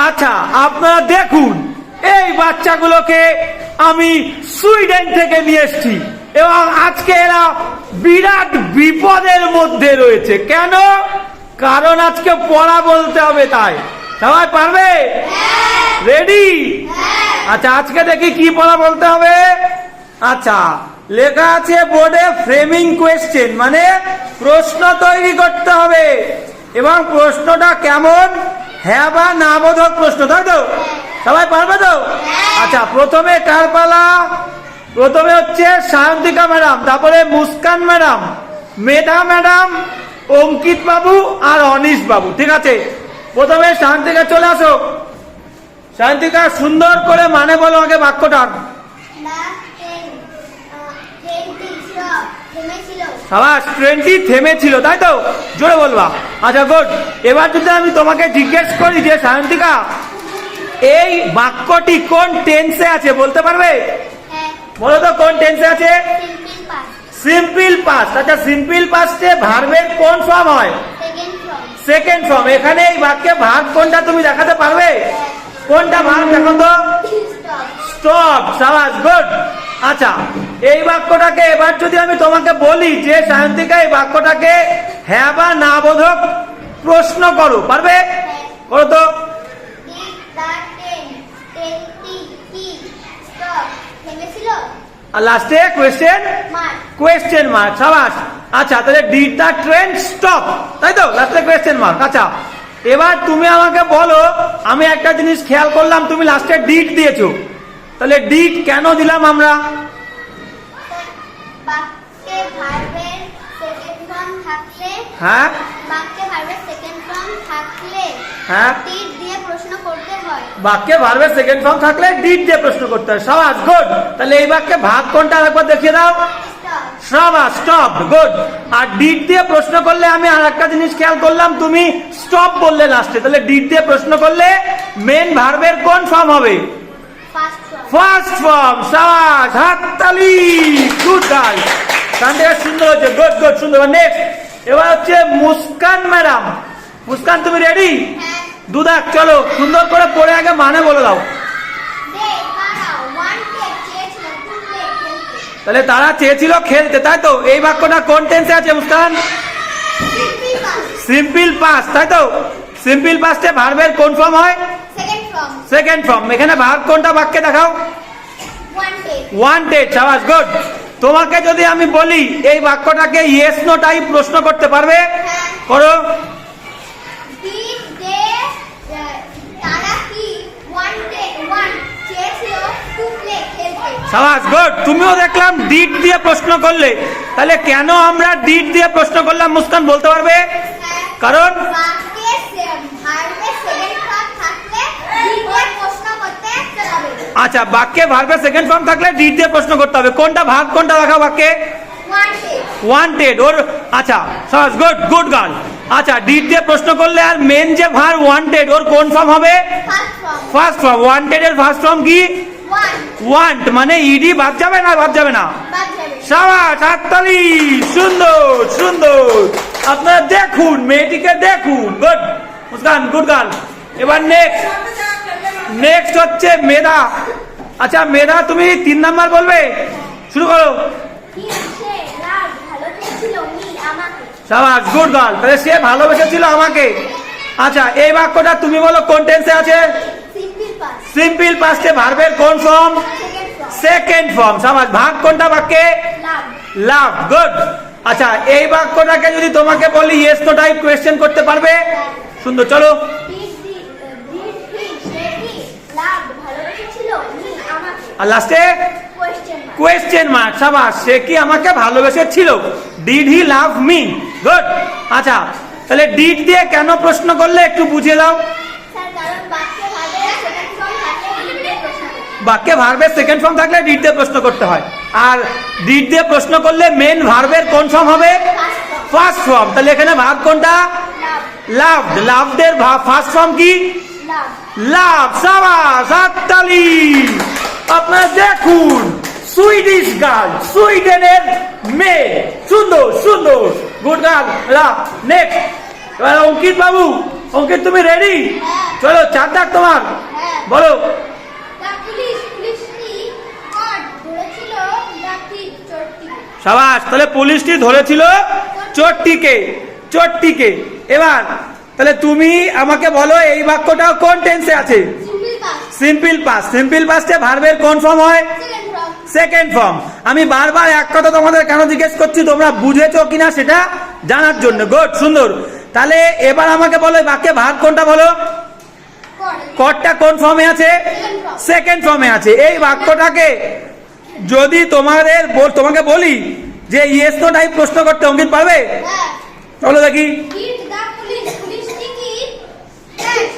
আচ্ছা, আপনারা দেখুন, এই বাচ্চাগুলোকে আমি সুইডেন থেকে নিয়ে এসেছি এবং আজকে এরা বিরাট বিপদের মধ্যে রয়েছে। কেন? কারণ আজকে পড়া বলতে হবে, তাই। সবাই পারবে? রেডি? আচ্ছা, আজকে দেখি কি পড়া বলতে হবে। আচ্ছা, লেখা আছে বোর্ডে ফ্রেমিং কোয়েশ্চেন, মানে প্রশ্ন তৈরি করতে হবে এবং প্রশ্নটা কেমন, হ্যাঁ বা না বোধক প্রশ্ন, তাই তো? সবাই পারবে তো? আচ্ছা, প্রথমে কার পালা? প্রথমে হচ্ছে সায়ন্তিকা ম্যাডাম, তারপরে মুস্কান ম্যাডাম, মেধা ম্যাডাম, অঙ্কিত বাবু আর অনিশ বাবু। ঠিক আছে, প্রথমে সায়ন্তিকা, চলে আসো। সায়ন্তিকা, সুন্দর করে মানে বলো আগে বাক্যটা। সাবাস, ট্রেনটি থেমেছিল, তাই তো? জোরে বলবা। আচ্ছা, গুড। এবার যদি আমি তোমাকে জিজ্ঞেস করি যে সায়ন্তিকা, এই বাক্যটি কোন টেন্সে আছে বলতে পারবে? বলো তো, কোন টেন্সে আছে? Simple past. আচ্ছা, সিম্পল পাস্টে ভার্বের কোন ফর্ম হয়? Second form. এখানে এই বাক্যে ভার্ব কোনটা তুমি দেখাতে পারবে? কোনটা ভার্ব দেখো তো? স্টপ। সাবাস, গুড। আচ্ছা, এই বাক্যটাকে এবার যদি আমি তোমাকে বলি যে সায়ন্তিকা, এই বাক্যটাকে হ্যাঁ বা না বোধক প্রশ্ন করো, পারবে? করো তো। আর লাস্টে কোয়েশ্চেন মার্ক। সাবাস। আচ্ছা, তাহলে ডিড দ্য ট্রেন স্টপ, তাই তো? লাস্টে কোয়েশ্চেন মার্ক। আচ্ছা, এবার তুমি আমাকে বলো, আমি একটা জিনিস খেয়াল করলাম, তুমি লাস্টে ডিড দিয়েছো, তাহলে ডিড কেন দিলাম আমরা? হ্যাঁ, বাক্যে ভার্বের সেকেন্ড ফর্ম থাকলে ডিড দিয়ে প্রশ্ন করতে হয়। সাবাস, গুড। তাহলে এই বাক্যে ভাগ কোনটা একবার দেখিয়ে দাও। সাবাস, স্টপ। গুড। আর ডিড দিয়ে প্রশ্ন করলে আমি আর একটা জিনিস খেয়াল করলাম, তুমি স্টপ বললে লাস্টে, তাহলে ডিড দিয়ে প্রশ্ন করলে মেন ভার্বের কোন ফর্ম হবে? First form. সাবাস, হাততালি। Good girl. সানডে সুন্দর হচ্ছে, গুড গুড, সুন্দর। নেক্সট, এবার হচ্ছে মুস্কান ম্যাডাম। মুস্কান, তুমি রেডি? দুদাক, চলো সুন্দর করে পড়ে আগে মানে বলে দাও। তাহলে তারা চেয়েছিল খেলতে, তাই তো? এই বাক্যটা কোন টেন্সে আছে মুস্কান? সিম্পল পাস্ট, তাই তো? সিম্পল পাস্টে ভার্বের কোন ফর্ম হয়? Second form. এখানে ভার্ব কোনটা বাক্যে দেখাও? ওয়ান্টেড। সাবাস, গুড। তোমাকে যদি আমি বলি এই বাক্যটাকে ইয়েস নো টাইপ প্রশ্ন করতে পারবে? করো। সাবাস, গুড। তুমিও দেখলাম ডিড দিয়ে প্রশ্ন করলে, তাহলে কেন আমরা ডিড দিয়ে প্রশ্ন করলাম মুস্কান বলতে পারবে? কারণ আচ্ছা, বাক্যে ভার্বের সেকেন্ড ফর্ম থাকলে ডিড দিয়ে প্রশ্ন করতে হবে। কোনটা ভার্ব, কোনটা দেখাও বাক্যে? ওয়ান্টেড। ওর আচ্ছা, সাবাস, গুড গুড গার্ল। আচ্ছা, ডিড দিয়ে প্রশ্ন করলে আর মেন যে ভার্ব ওয়ান্টেড, ওর কোন ফর্ম হবে? First form. ওয়ান্টেড এর ফার্স্ট ফর্ম কি? ওয়ান্ট। মানে ইডি বাদ যাবে না? বাদ যাবে না। সাবাস, হাততালি। সুন্দর সুন্দর। আপনারা দেখুন, মেয়েটিকে দেখুন। Good Muskan, good girl. এবার নেক্সট হচ্ছে মেধা। আচ্ছা, মেধা, তুমি 3 নাম্বার বলবে, শুরু করো। সাবাস, গুড গার্ল। তাহলে সে ভালোবেসেছিল আমাকে। আচ্ছা, এই বাক্যটা তুমি বলো কোন টেন্সে আছে? সিম্পল পাস্টে ভার্বের কোন ফর্ম? Second form. সাবাস, ভাগ কোনটা বাক্যে? লাভ। গুড। আচ্ছা, এই বাক্যটাকে যদি তোমাকে বলি ইয়েস নো টাইপ কোয়েশ্চেন করতে পারবে? সুন্দর, চলো। আর লাস্টে কোয়েশ্চেন মার্ক। সাবাস, সে কি আমাকে ভালোবেসেছিল? Did he love me? Good. আচ্ছা, তাহলে ডিড দিয়ে কেন প্রশ্ন করলে একটু বুঝিয়ে দাও। বাক্যে ভার্বের সেকেন্ড ফর্ম থাকলে ডিড দিয়ে প্রশ্ন করতে হয়, আর ডিড দিয়ে প্রশ্ন করলে মেন ভার্বের কোন ফর্ম হবে? First form. তাহলে এখানে ভার্ব কোনটা? লাভড। লাভড এর ফার্স্ট ফর্ম কি? লাভ। সাবাস, হাততালি। আপনারা দেখুন, সুইডিশ গার্ল, সুইডেনের মেয়ে। সুন্দর সুন্দর, গুড গার্ল। নেক্সট, এবার অঙ্কিত বাবু। অঙ্কিত তুমি রেডি? হ্যাঁ। চলো 4 দাগ তোমার, হ্যাঁ। বলো। The পুলিশটি কট ধরেছিল ডাকটি চোরটিকে। সাবাস, তাহলে পুলিশটি ধরেছিল চোরটিকে, চোরটিকে। এবার তাহলে তুমি আমাকে বলো এই বাক্যটা কোন টেন্সে আছে? Simple past. Simple past. Simple পাস্টে ভার্বের কোন ফর্ম হয়? Second form. Second form. আমি বারবার এক কথা তোমাদের কেন জিজ্ঞেস করছি, তোমরা বুঝেছো কিনা সেটা জানার জন্য। গুড, সুন্দর। তাহলে এবার আমাকে বলো এই বাক্যে ভার্ব কোনটা বলো? কট। কটটা কোন ফর্মে আছে? Second form. সেকেন্ড ফর্মে আছে। এই বাক্যটাকে যদি তোমাকে বলি যে ইয়েস নো টাইপ প্রশ্ন করতে, অঙ্কিত পারবে? হ্যাঁ। চলো দেখি। Did the পুলিশটি কি ক্যাচ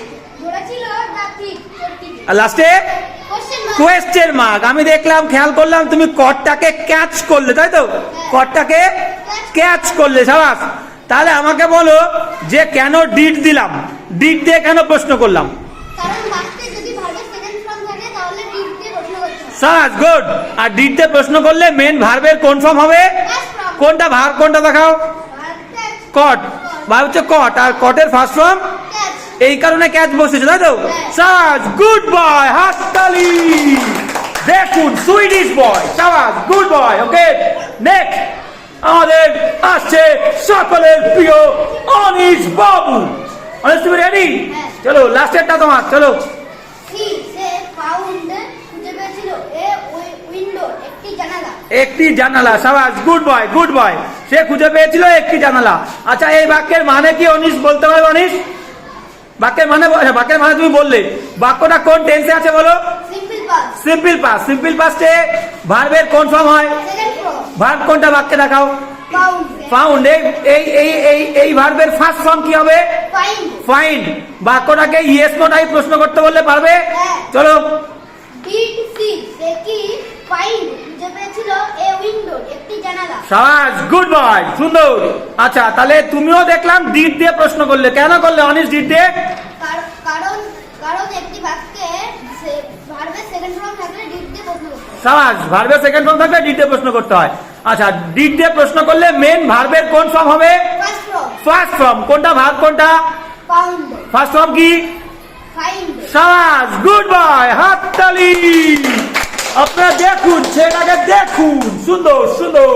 ধরেছিল ডাকটি চোরটিকে? আর লাস্টে কোশ্চেন মার্ক। Question mark. আমি দেখলাম, খেয়াল করলাম তুমি কটটাকে ক্যাচ করলে, তাই তো? কটটাকে ক্যাচ করলে, সাবাস। তাহলে আমাকে বলো যে কেন ডিড দিলাম, ডিড দিয়ে কেন প্রশ্ন করলাম? কারণ বাক্যে যদি ভার্বের সেকেন্ড ফর্ম থাকে তাহলে ডিড দিয়ে প্রশ্ন করতে হবে। সাবাস, গুড। আর ডিড দিয়ে প্রশ্ন করলে মেন ভার্বের কোন ফর্ম হবে? First form. কোনটা ভার্ব, কোনটা দেখাও? Verb catch. কট। ভার্ব হচ্ছে কট, আর কটের ফার্স্ট ফর্ম ক্যাচ। এই কারণে ক্যাচ বসেছে, তাই তো? সাবাস, গুড বয়, হাততালি। দেখুন সুইডিশ বয়, সাবাস, গুড বয়। ওকে, নেক্সট আমাদের আসছে সকলের প্রিয় অনিশ বাবু। অনিশ, তুমি রেডি? হ্যাঁ। চলো লাস্টেরটা তোমার, চলো। সে ফাউন্ড খুঁজে পেয়েছিল এ উইন্ডো একটি জানালা। একটি জানালা, সাবাস, গুড বয়, গুড বয়। সে খুঁজে পেয়েছিল একটি জানালা। আচ্ছা, এই বাক্যের মানে কি অনিশ বলতে পারবে? অনিশ, বাক্যের মানে তুমি বললে। বাক্যটা কোন টেন্সে আছে বলো? Simple past. Simple past. Simple পাস্টে ভার্বের কোন ফর্ম হয়? Second form. ভার্ব কোনটা বাক্যে দেখাও? ফাউন্ড। ফাউন্ড। এই ভার্বের ফার্স্ট ফর্ম কি হবে? ফাইন্ড। ফাইন্ড। বাক্যটাকে ইয়েস নো টাইপ প্রশ্ন করতে বললে পারবে? হ্যাঁ। চলো। ডিড সে কি ফাইন্ড খুঁজে পেয়েছিল এ উইন্ডো একটি জানালা। সাবাস, গুড বয়, সুন্দর। আচ্ছা, তাহলে তুমিও দেখলাম ডিড দিয়ে প্রশ্ন করলে। কেন করলে অনিশ ডিড দিয়ে? কারণ কারণ একটি বাক্যে ভার্বের সেকেন্ড ফর্ম থাকলে ডিড দিয়ে প্রশ্ন করতে হবে। সাবাস, ভার্বের সেকেন্ড ফর্ম থাকলে ডিড দিয়ে প্রশ্ন করতে হয়। আচ্ছা, ডিড দিয়ে প্রশ্ন করলে মেন ভার্বের কোন ফর্ম হবে? First form. First form. কোনটা ভার্ব, কোনটা? ফাউন্ড। ফার্স্ট ফর্ম কি? ফাইন্ড। সাবাস, গুড বয়, হাততালি। আপনারা দেখুন, ছেলেটাকে দেখুন, সুন্দর সুন্দর।